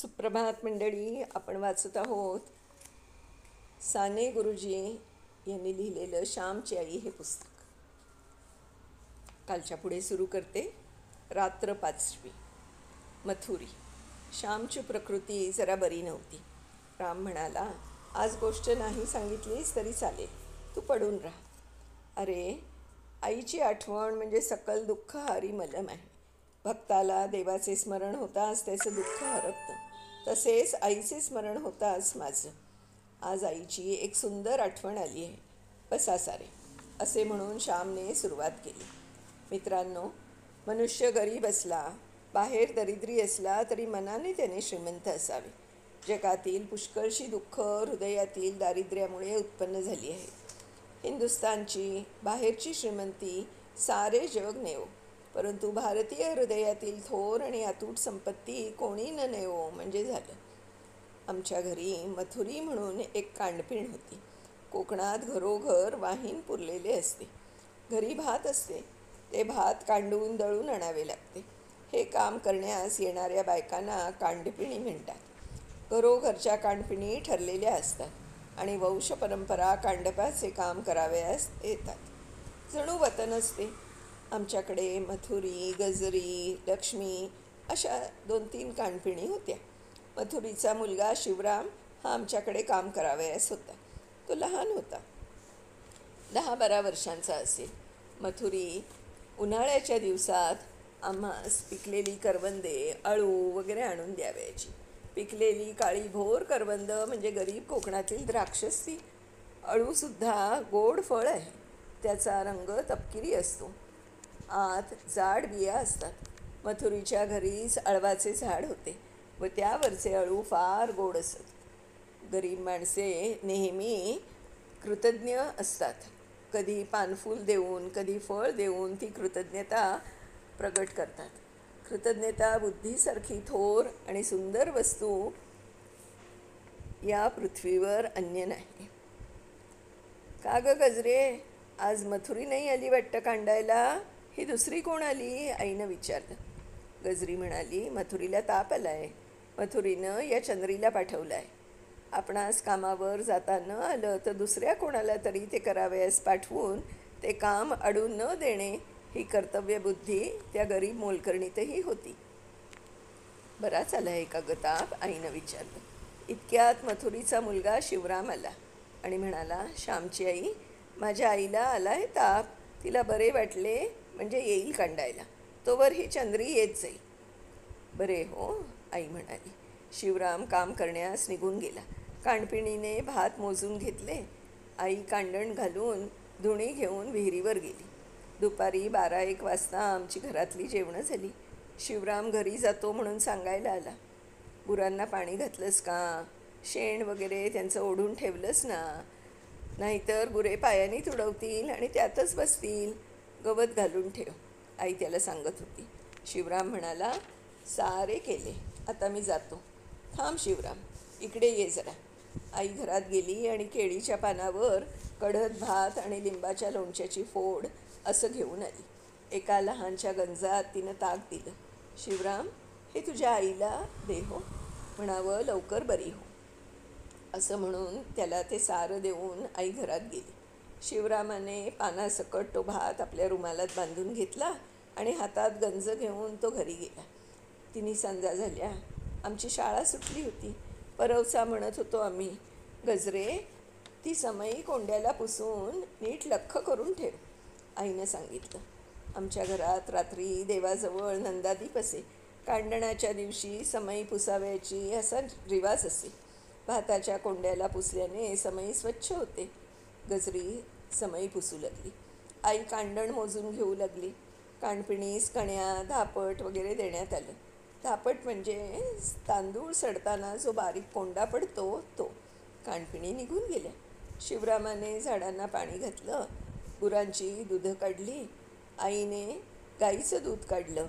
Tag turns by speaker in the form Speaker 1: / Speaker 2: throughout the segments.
Speaker 1: सुप्रभात मंडळी. आपण वाचत आहोत साने गुरुजी यांनी लिहिलेलं श्यामची आई हे पुस्तक. कालच्या पुढे सुरू करते. रात्र 5वी. मथुरी. श्यामची प्रकृती जरा बरी नव्हती. राम म्हणाला, आज गोष्ट नाही सांगितलीस तरी चालेल, तू पडून राहा. अरे, आईची आठवण म्हणजे सकल दुःख हारी मलम आहे. भक्ताला देवाचे स्मरण होताच त्याचं दुःख हरपतं. तसेच आईचे स्मरण होताच माझं. आज आईची एक सुंदर आठवण आली आहे. बसा सारे, असे म्हणून श्यामने सुरुवात केली. मित्रांनो, मनुष्य गरीब असला, बाहेर दरिद्री असला तरी मनाने त्याने श्रीमंत असावे. जगातील पुष्कळशी दुःख हृदयातील दारिद्र्यामुळे उत्पन्न झाली आहे. हिंदुस्थानची बाहेरची श्रीमंती सारे जग नेवो, परंतु भारतीय हृदयातील थोर आणि अतूट संपत्ती कोणी न नेवो म्हणजे झालं. आमच्या घरी मथुरी म्हणून एक कांडपिण होती. कोकणात घरोघर वाहीन पुरलेले असते. घरी भात असते, ते भात कांडून दळून आणावे लागते. हे काम करण्यास येणाऱ्या बायकांना कांडपिणी म्हणतात. घरोघरच्या कांडपिणी ठरलेल्या असतात आणि वंश परंपरा कांडपाचे काम करावयास येतात. जणू वतन असते. आमच्याकडे मथुरी, गजरी, लक्ष्मी अशा 2-3 कांडपिणी होत्या. मथुरीचा मुलगा शिवराम हा आमच्याकडे काम करावयास होता. तो लहान होता, 10-12 वर्षांचा असेल. मथुरी उन्हाळ्याच्या दिवसात आम्हास पिकलेली करवंदे, अळू वगैरे आणून द्यावयाची. पिकलेली काळी भोर करवंद म्हणजे गरीब कोकणातील द्राक्षच ती. अळूसुद्धा गोड फळ आहे. त्याचा रंग तपकिरी असतो. आत जाड बिया असतात. मथुरीच्या घरीच अळवाचे झाड होते व त्यावरचे अळू फार गोड असत. गरीब माणसे नेहमी कृतज्ञ असतात. कधी पानफूल देऊन, कधी फळ देऊन ती कृतज्ञता प्रगट करतात. कृतज्ञता बुद्धीसारखी थोर आणि सुंदर वस्तू या पृथ्वीवर अन्य नाही. का ग गजरे, आज मथुरी नाही आली वाटतं कांडायला? ही दुसरी कोण आली? आईनं विचारलं. गजरी म्हणाली, मथुरीला ताप आलाय. मथुरीनं या चंद्रीला पाठवलं आहे. आपणास कामावर जाता न आलं तर दुसऱ्या कोणाला तरी ते करावयास पाठवून ते काम अडून न देणे ही कर्तव्यबुद्धी त्या गरीब मोलकरणीतही होती. बराच आला आहे का ग ताप? आईनं विचारलं. इतक्यात मथुरीचा मुलगा शिवराम आला आणि म्हणाला, श्यामची आई, माझ्या आईला आला आहे ताप. तिला बरे वाटले म्हणजे येईल कांडायला. तोवर ही चंद्री येत जाईल. बरे हो, आई म्हणाली. शिवराम काम करण्यास निघून गेला. कांडपिणीने भात मोजून घेतले. आई कांडण घालून धुणी घेऊन विहिरीवर गेली. दुपारी 12-1 वाजता आमची घरातली जेवणं झाली. शिवराम घरी जातो म्हणून सांगायला आला. गुरांना पाणी घातलंस का? शेण वगैरे त्यांचं ओढून ठेवलंस ना? नाहीतर गुरे पायाने तुडवतील आणि त्यातच बसतील. गवत घालून ठेव, आई त्याला सांगत होती. शिवराम म्हणाला, सारे केले, आता मी जातो. थांब शिवराम, इकडे ये जरा. आई घरात गेली आणि केळीच्या पानावर कढत भात आणि लिंबाच्या लोणच्याची फोड असं घेऊन आली. एका लहानच्या गंजात तिनं ताक दिलं. शिवराम, हे तुझ्या आईला दे हो, म्हणावं लवकर बरी हो. असं म्हणून त्याला ते सारं देऊन आई घरात गेली. शिवरामाने पानासकट तो भात आपल्या रुमालात बांधून घेतला आणि हातात गंज घेऊन तो घरी गेला. 3 संध्या झाल्या. आमची शाळा सुटली होती. परवचा म्हणत होतो आम्ही. गजरे, ती समई कोंड्याला पुसून नीट लख्ख करून ठेव, आईनं सांगितलं. आमच्या घरात रात्री देवाजवळ नंदादीप असे. कांडणाच्या दिवशी समई पुसाव्याची असा रिवाज असे. भाताच्या कोंड्याला पुसल्याने समई स्वच्छ होते. गजरी समई पुसू लागली. आई कांडण मोजून घेऊ लागली. कांडपिणीस कण्या, धापट वगैरे देण्यात आलं. धापट म्हणजे तांदूळ सडताना जो बारीक कोंडा पडतो तो. कांडपिणी निघून गेल्या. शिवरामाने झाडांना पाणी घातलं. गुरांची दूधं काढली. आईने गाईचं दूध काढलं.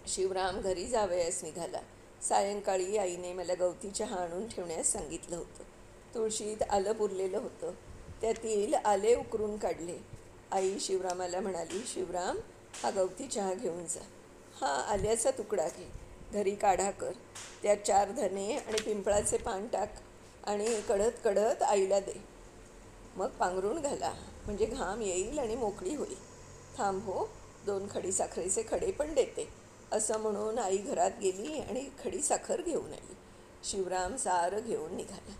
Speaker 1: शिवराम घरी जावयास निघाला. सायंकाळी आईने मला गवती चहा आणून ठेवण्यास सांगितलं होतं. तुळशीत आलं पुरलेलं होतं. त्यातील आले उकरून काढले. आई शिवरामाला म्हणाली, शिवराम, हा गवती चहा घेऊन जा. हा आल्याचा तुकडा घे. घरी काढा कर, त्यात 4 धने आणि पिंपळाचे पान टाक आणि कढत कढत आईला दे. मग पांघरून घाला, म्हणजे घाम येईल आणि मोकळी होईल. थांब हो, 2 खडीसाखरेचे खडे पण देते. असं म्हणून आई घरात गेली आणि खडीसाखर घेऊन आली. शिवराम सारं घेऊन निघाला.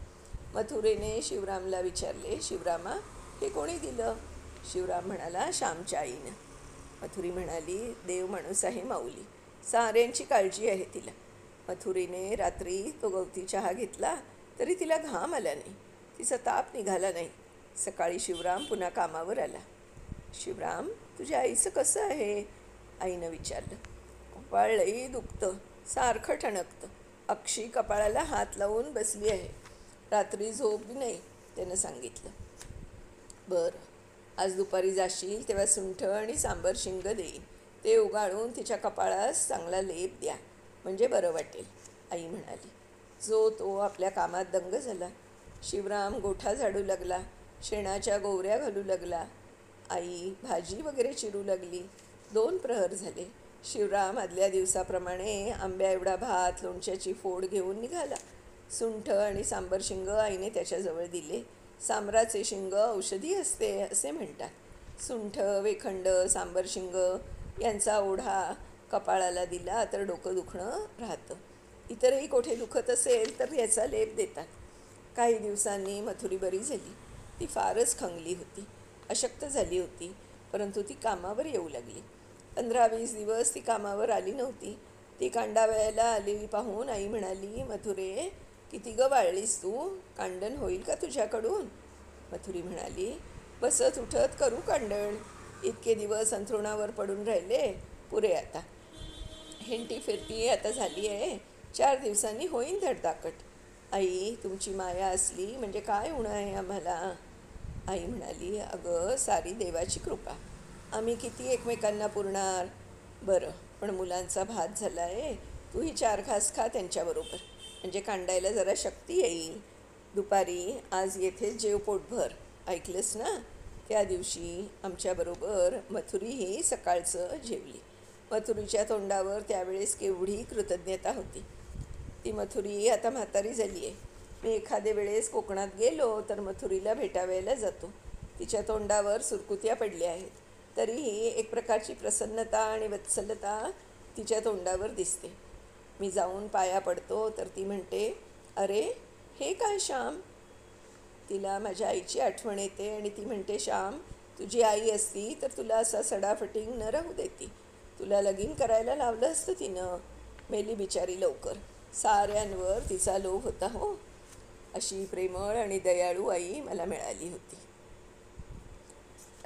Speaker 1: मथुरेने शिवरामला विचारले, शिवरामा, हे कोणी दिलं? शिवराम म्हणाला, श्यामच्या आईनं. मथुरी म्हणाली, देव माणूस आहे माऊली, साऱ्यांची काळजी आहे तिला. मथुरीने रात्री तो गवती चहा घेतला तरी तिला घाम आला नाही, तिचा ताप निघाला नाही. सकाळी शिवराम पुन्हा कामावर आला. शिवराम, तुझ्या आईचं कसं आहे? आईनं विचारलं. कपाळ लई दुखतं, सारखं ठणकतं. अक्षी कपाळाला हात लावून बसली आहे. रात्री झोप नाही, त्यानं सांगितलं. बरं, आज दुपारी जाशील तेव्हा सुंठ आणि सांबर शिंग देईन. ते उगाळून तिच्या कपाळास चांगला लेप द्या, म्हणजे बरं वाटेल, आई म्हणाली. जो तो आपल्या कामात दंग झाला. शिवराम गोठा झाडू लागला, शेणाच्या गोवऱ्या घालू लागला. आई भाजी वगैरे चिरू लागली. 2 प्रहर झाले. शिवराम आदल्या दिवसाप्रमाणे आंब्या एवढा भात, लोणच्याची फोड घेऊन निघाला. सुंठ आणि सांबर शिंग आईने त्याच्याजवळ दिले. सांबराचे शिंग औषधी असते असे म्हणतात. सुंठ, वेखंड, सांबर शिंग यांचा ओढा कपाळाला दिला तर डोकं दुखणं राहतं. इतरही कोठे दुखत असेल तर याचा लेप देतात. काही दिवसांनी मथुरी बरी झाली. ती फारच खंगली होती, अशक्त झाली होती, परंतु ती कामावर येऊ लागली. 15-20 दिवस ती कामावर आली नव्हती. ती कांडावयाला आलेली पाहून आई म्हणाली, मथुरे, किती गं वाळलीस तू? कांडण होईल का तुझ्याकडून? मथुरी म्हणाली, बसत उठत करू कांडण. इतके दिवस अंथरुणावर पडून राहिले, पुरे आता. हेंटी फिरती आता झाली आहे, 4 दिवसांनी होईन धडधाकट. आई, तुमची माया असली म्हणजे काय उणं आहे आम्हाला? आई म्हणाली, अगं सारी देवाची कृपा, आम्ही किती एकमेकांना पुरणार. बरं, पण मुलांचा भात झाला आहे, तूही 4 घास खा त्यांच्याबरोबर, म्हणजे कांडायला जरा शक्ती येईल. दुपारी आज येथेच जेव पोटभर, ऐकलंस ना? त्या दिवशी आमच्याबरोबर मथुरीही सकाळचं जेवली. मथुरीच्या तोंडावर त्यावेळेस केवढी कृतज्ञता होती. ती मथुरी आता म्हातारी झाली आहे. मी एखाद्या वेळेस कोकणात गेलो तर मथुरीला भेटावायला जातो. तिच्या तोंडावर सुरकुत्या पडल्या आहेत, तरीही एक प्रकारची प्रसन्नता आणि वत्सलता तिच्या तोंडावर दिसते. मी जाऊन पाया पडतो तर ती म्हणते, अरे हे काय श्याम? तिला माझ्या आईची आठवण येते आणि ती म्हणते, श्याम, तुझी आई असती तर तुला असा सडाफटिंग न राहू देती. तुला लगीन करायला लावलं असतं तिनं. मेली बिचारी लवकर. साऱ्यांवर तिचा लोभ होता हो. अशी प्रेमळ आणि दयाळू आई मला मिळाली होती.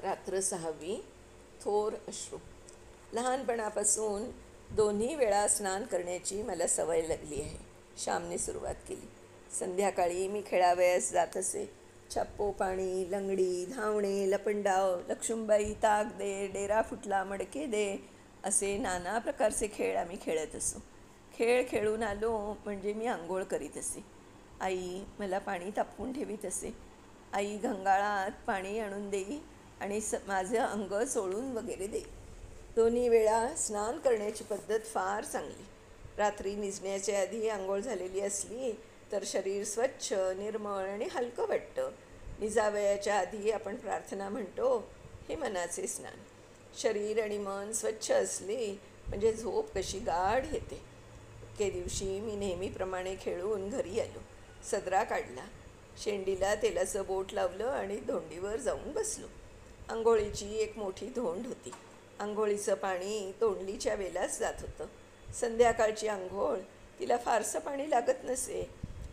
Speaker 1: रात्र 6वी. थोर अश्रू. लहानपणापासून 2 वेळा स्नान करण्याची मला सवय लागली आहे. श्यामने सुरुवात केली. संध्याकाळी मी खेळावयास जात असे. छप्पो पाणी, लंगडी, धावणे, लपंडाव, लक्ष्मीबाई ताक दे, डेरा फुटला मडके दे, असे नाना प्रकारचे खेळ आम्ही खेळत असो. खेळ खेळून आलो म्हणजे मी आंघोळ करीत असे. आई मला पाणी तापवून ठेवीत असे. आई घंगाळात पाणी आणून देई आणि माझं अंग चोळून वगैरे देई. 2 वेळा स्नान करण्याची पद्धत फार चांगली. रात्री निजण्याच्या आधी आंघोळ झालेली असली तर शरीर स्वच्छ, निर्मळ आणि हलकं वाटतं. निजावयाच्या आधी आपण प्रार्थना म्हणतो, हे मनाचे स्नान. शरीर आणि मन स्वच्छ असले म्हणजे झोप कशी गाढ येते. एके दिवशी मी नेहमीप्रमाणे खेळून घरी आलो. सदरा काढला, शेंडीला तेलाचं बोट लावलं आणि धोंडीवर जाऊन बसलो. आंघोळीची एक मोठी धोंड होती. आंघोळीचं पाणी तोंडलीच्या वेलाच जात होतं. संध्याकाळची आंघोळ, तिला फारसं पाणी लागत नसे.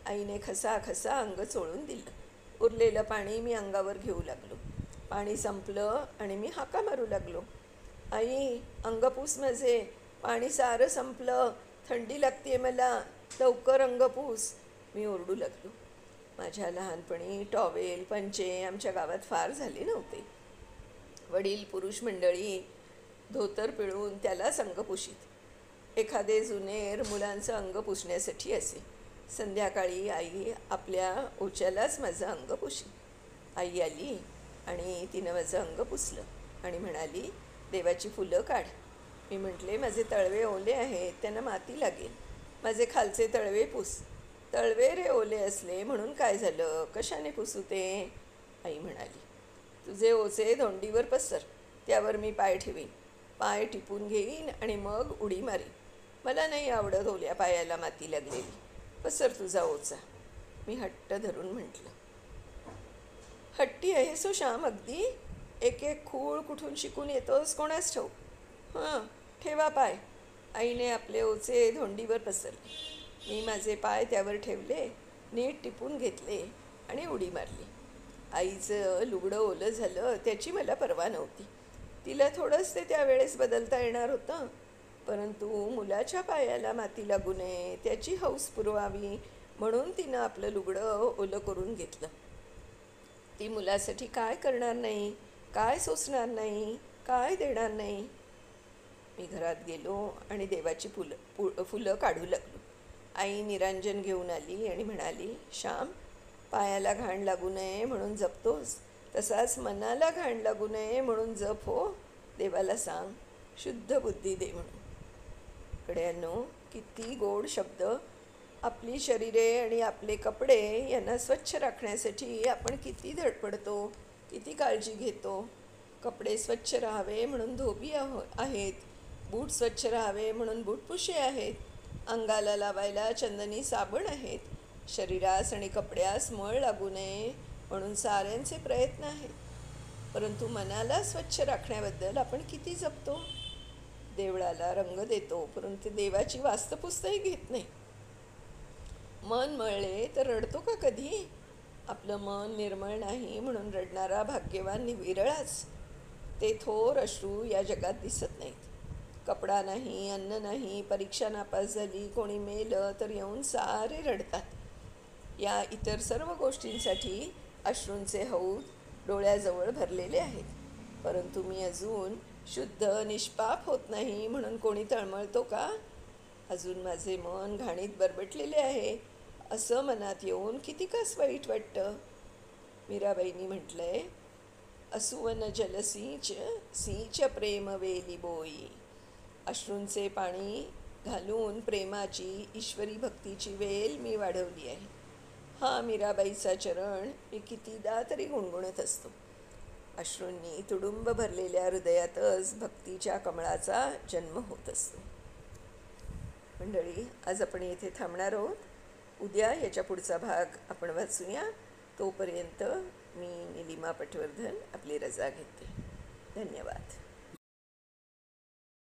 Speaker 1: आईने खसा अंग चोळून दिलं. उरलेलं पाणी मी अंगावर घेऊ लागलो. पाणी संपलं आणि मी हाका मारू लागलो, आई अंगपूस माझे, पाणी सारं संपलं, थंडी लागते मला, लवकर अंगपूस. मी ओरडू लागलो. माझ्या लहानपणी टॉवेल, पंचे आमच्या गावात फार झाले नव्हते. वडील पुरुष मंडळी धोतर पिळून त्यालाच अंग पुशीत. एखादे जुनेर मुलांचं अंग पुसण्यासाठी असे. संध्याकाळी आई आपल्या ओच्यालाच माझं अंग पुशी. आई आली आणि तिनं माझं अंग पुसलं आणि म्हणाली, देवाची फुलं काढ. मी म्हटले, माझे तळवे ओले आहेत, त्यांना माती लागेल. माझे खालचे तळवे पुस. तळवे रे ओले असले म्हणून काय झालं, कशाने पुसू ते? आई म्हणाली, तुझे ओझे धोंडीवर पसर, त्यावर मी पाय ठेवीन. पाय टिपून घेईन आणि मग उडी मारीन. मला नाही आवडत ओल्या पायाला माती लागलेली. पसर तुझा ओझा, मी हट्ट धरून म्हटलं. हट्टी आहेस हो श्याम अगदी. एक एक खूळ कुठून शिकून येतोस कोणास ठाऊक. हां, ठेवा पाय. आईने आपले ओझे धोंडीवर पसरले. मी माझे पाय त्यावर ठेवले, नीट टिपून घेतले आणि उडी मारली. आईचं लुगडं ओलं झालं त्याची मला पर्वा नव्हती. तिला थोडंच ते त्यावेळेस बदलता येणार होतं, परंतु मुलाच्या पायाला माती लागू नये त्याची हौस पुरवावी म्हणून तिनं आपलं लुगडं ओलं करून घेतलं. ती मुलासाठी काय करणार नाही, काय सोसणार नाही, काय देणार नाही. मी घरात गेलो आणि देवाची फुलं काढू लागलो. आई निरांजन घेऊन आली आणि म्हणाली, श्याम, पायाला घाण लागू नये म्हणून जपतोस, तसाच मनाला घाण लागू नये म्हणून जप हो. देवाला सांग शुद्ध बुद्धी दे म्हणून. कड्यांनो, किती गोड शब्द. आपली शरीरे आणि आपले कपडे यांना स्वच्छ राखण्यासाठी आपण किती धडपडतो, किती काळजी घेतो. कपडे स्वच्छ राहावे म्हणून धोबी आहेत, बूट स्वच्छ राहावे म्हणून बूटपुशे आहेत, अंगाला लावायला चंदनी साबण आहेत, शरीरास आणि कपड्यास मळ लागू नये म्हणून साऱ्यांचे प्रयत्न आहेत. परंतु मनाला स्वच्छ राखण्याबद्दल आपण किती जपतो. देवळाला रंग देतो, परंतु देवाची वास्तुपुस्तही घेत नाही. मन मळले तर रडतो का कधी? आपलं मन निर्मळ नाही म्हणून रडणारा भाग्यवान विरळाच. ते थोर अश्रू या जगात दिसत नाहीत. कपडा नाही, अन्न नाही, परीक्षा नापास झाली, कोणी मेलं तर येऊन सारे रडतात. या इतर सर्व गोष्टींसाठी अश्रूंचे हौद डोळ्याजवळ भरलेले आहेत. परंतु मी अजून शुद्ध निष्पाप होत नाही म्हणून कोणी तळमळतो का? अजून माझे मन घाणीत बरबटलेले आहे असं मनात येऊन किती कस वाईट वाटतं. मीराबाईंनी म्हटलंय, असुवन जलसीच सीच प्रेम वेली बोई. अश्रूंचे पाणी घालून प्रेमाची, ईश्वरी भक्तीची वेल मी वाढवली आहे. हा मीराबाईचा चरण मी कितीदा तरी गुणगुणत असतो. अश्रूंनी तुडुंब भरलेल्या हृदयातच भक्तीच्या कमळाचा जन्म होत असतो. मंडळी, आज आपण येथे थांबणार आहोत. उद्या याच्या पुढचा भाग आपण वाचूया. तोपर्यंत मी निलिमा पटवर्धन आपली रजा घेते. धन्यवाद.